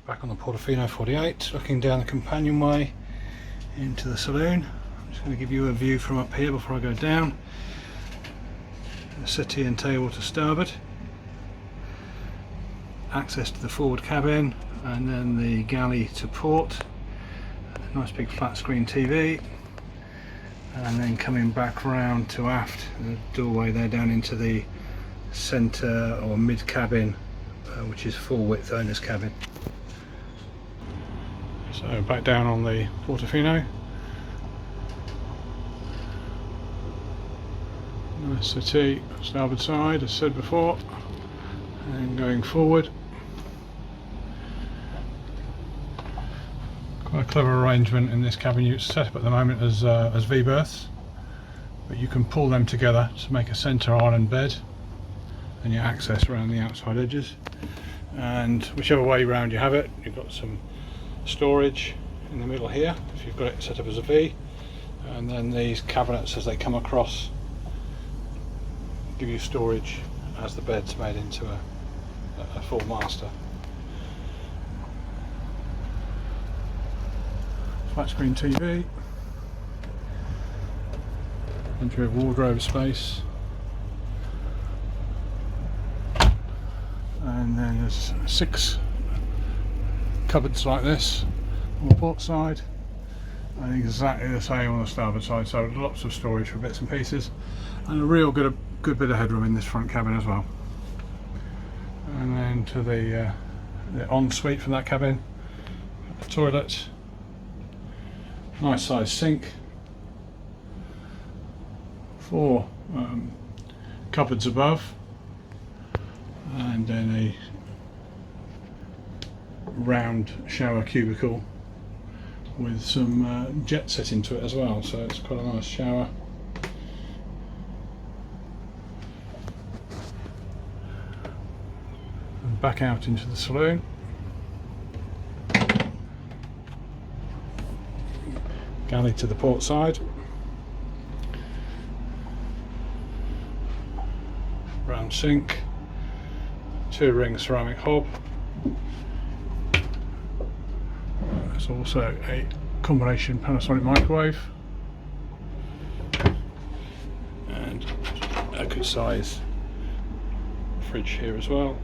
Back on the Portofino 48, looking down the companionway into the saloon. I'm just going to give you a view from up here before I go down. The settee and table to starboard, access to the forward cabin, and then the galley to port. A nice big flat screen TV, and then coming back round to aft, the doorway there down into the centre or mid cabin, which is full width owner's cabin. So back down on the Portofino. Nice settee, starboard side, as said before, and going forward. Quite a clever arrangement in this cabin. It's set up at the moment as V berths, but you can pull them together to make a centre island bed, and your access around the outside edges. And whichever way round you have it, you've got some storage in the middle here if you've got it set up as a V, and then these cabinets as they come across give you storage as the bed's made into a full master. Flat screen TV, plenty of wardrobe space, and then there's 6 cupboards like this on the port side, and exactly the same on the starboard side, so lots of storage for bits and pieces, and a real good bit of headroom in this front cabin as well. And then to the ensuite from that cabin, the toilet, nice sized sink, 4 cupboards above, and then a round shower cubicle with some jet set into it as well, so it's quite a nice shower. And back out into the saloon. Galley to the port side. Round sink, 2-ring ceramic hob. There's also a combination Panasonic microwave and a good size fridge here as well,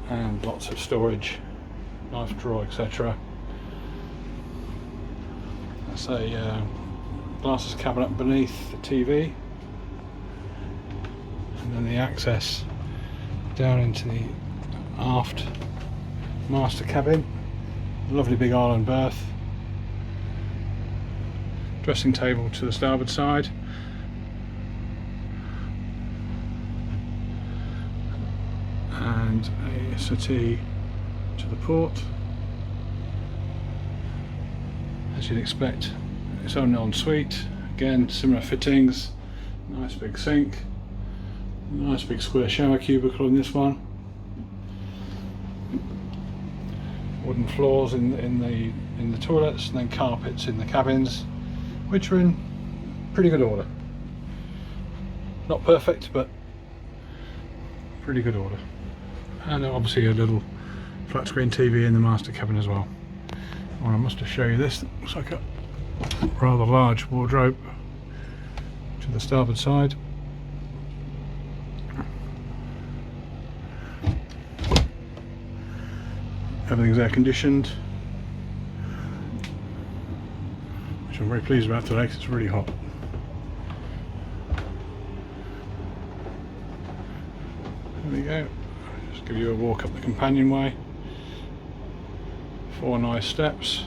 and lots of storage, knife drawer, etc. That's a glasses cabinet beneath the TV, and then the access down into the aft master cabin. Lovely big island berth, dressing table to the starboard side, and a settee to the port. As you'd expect, its own ensuite, again similar fittings, nice big sink, nice big square shower cubicle in this one. Wooden floors in the toilets, and then carpets in the cabins, which are in pretty good order. Not perfect, but pretty good order. And obviously a little flat screen TV in the master cabin as well. Well, I must have shown you this. It looks like a rather large wardrobe to the starboard side. Everything's air conditioned, which I'm very pleased about today because it's really hot. There we go. Just give you a walk up the companionway. 4 nice steps.